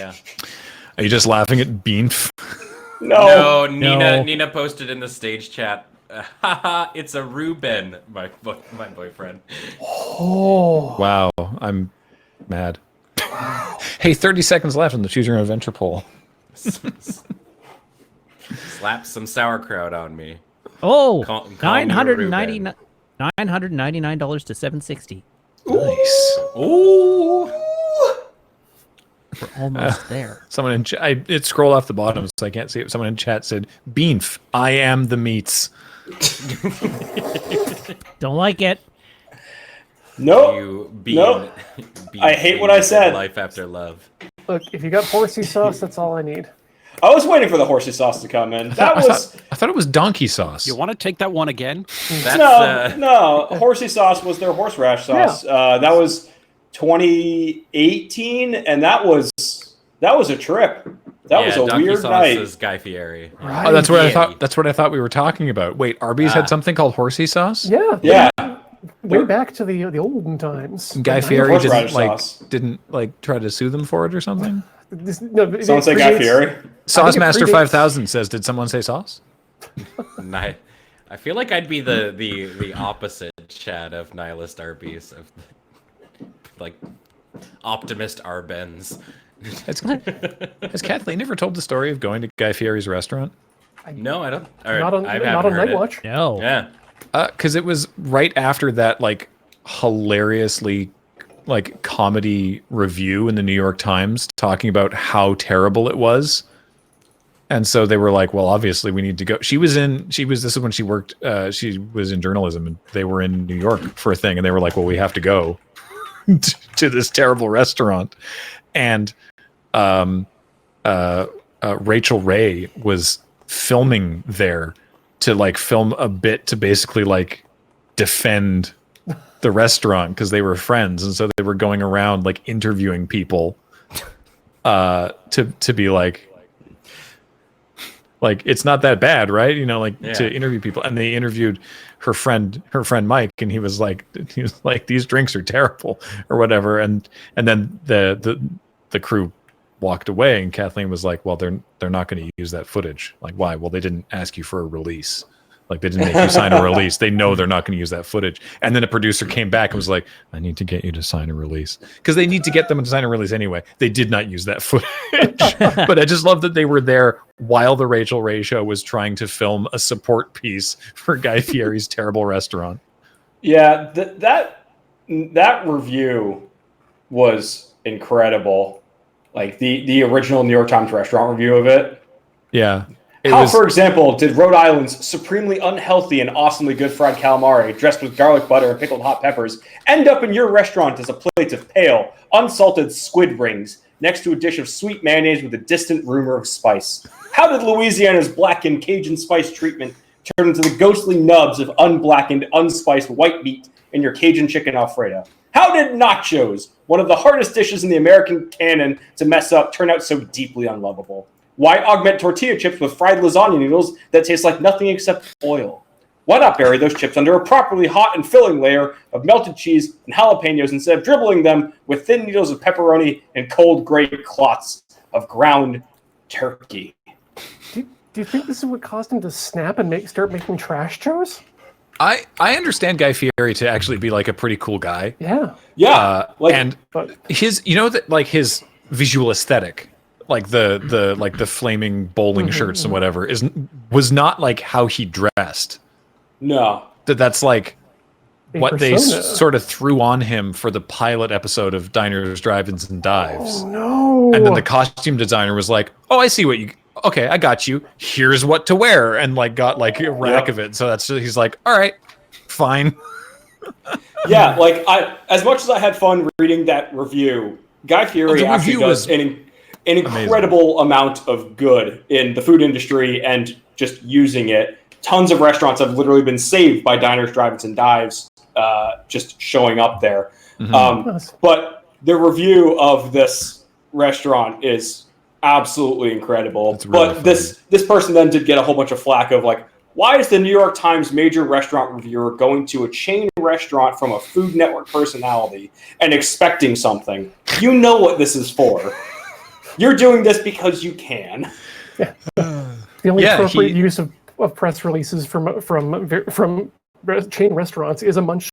Yeah. Are you just laughing at Beanf? No, Nina posted in the stage chat. It's a Reuben, my boyfriend. Oh. Wow, I'm mad. Hey, 30 seconds left on the Choose Your Own Adventure poll. Slap some sauerkraut on me. Oh, Call me $999 to $760. Nice. Ooh. We're almost there. Someone in it scrolled off the bottom, so I can't see it. Someone in chat said, "Beanf, I am the meats." Don't like it. Nope. I hate what I said. Life after love. Look, if you got horsey sauce, that's all I need. I was waiting for the horsey sauce to come in. I thought it was donkey sauce. You want to take that one again? No. Horsey sauce was their horseradish sauce. Yeah. That was 2018, and that was a trip. That was a weird sauce night. is Guy Fieri. Right. Oh, that's what I thought. That's what I thought we were talking about. Wait, Arby's had something called horsey sauce. Yeah. Way back to the olden times. Guy Fieri sauce. didn't try to sue them for it or something. Someone say Guy Fieri. Sauce Master 5000 says, "Did someone say sauce?" I feel like I'd be the opposite Chad of nihilist Arby's, of like optimist Arbens. Has Kathleen ever told the story of going to Guy Fieri's restaurant? No, I don't. Not on heard Night Watch. No. Yeah. Because it was right after that, hilariously, comedy review in the New York Times talking about how terrible it was. And so they were like, well, obviously we need to go. This is when she worked, she was in journalism, and they were in New York for a thing. And they were like, well, we have to go to this terrible restaurant. And Rachel Ray was filming there to film a bit to basically defend the restaurant because they were friends, and so they were going around interviewing people to be like it's not that bad, right? To interview people. And they interviewed her friend Mike, and he was like these drinks are terrible or whatever, and then the crew walked away, and Kathleen was like, well, they're not going to use that footage. Why? Well, they didn't ask you for a release. They didn't make you sign a release. They know they're not going to use that footage. And then a producer came back and was like, I need to get you to sign a release. Because they need to get them to sign a release anyway. They did not use that footage. But I just love that they were there while the Rachel Ray Show was trying to film a support piece for Guy Fieri's terrible restaurant. Yeah, that review was incredible. The original New York Times restaurant review of it. Yeah. For example, did Rhode Island's supremely unhealthy and awesomely good fried calamari, dressed with garlic butter and pickled hot peppers, end up in your restaurant as a plate of pale, unsalted squid rings, next to a dish of sweet mayonnaise with a distant rumor of spice? How did Louisiana's blackened Cajun spice treatment turn into the ghostly nubs of unblackened, unspiced white meat in your Cajun chicken Alfredo? How did nachos, one of the hardest dishes in the American canon to mess up, turn out so deeply unlovable? Why augment tortilla chips with fried lasagna noodles that taste like nothing except oil? Why not bury those chips under a properly hot and filling layer of melted cheese and jalapenos instead of dribbling them with thin needles of pepperoni and cold gray clots of ground turkey? Do you think this is what caused him to snap and start making trash shows? I understand Guy Fieri to actually be a pretty cool guy. Yeah. And his his visual aesthetic, the flaming bowling shirts and whatever, was not how he dressed. No. That's what they persona. sort of threw on him for the pilot episode of Diners, Drive-Ins, and Dives. Oh no. And then the costume designer was like, oh, I see okay, I got you. Here's what to wear, and got a rack of it. So he's like, all right, fine. Yeah, as much as I had fun reading that review, Guy Fieri actually does an incredible amount of good in the food industry and just using it. Tons of restaurants have literally been saved by Diners, Drive-Ins, and Dives just showing up there. But the review of this restaurant is absolutely incredible. Really funny. This person then did get a whole bunch of flack of why is the New York Times major restaurant reviewer going to a chain restaurant from a Food Network personality and expecting something? You know what this is for. You're doing this because you can. The only Yeah, appropriate use of press releases from chain restaurants is a munch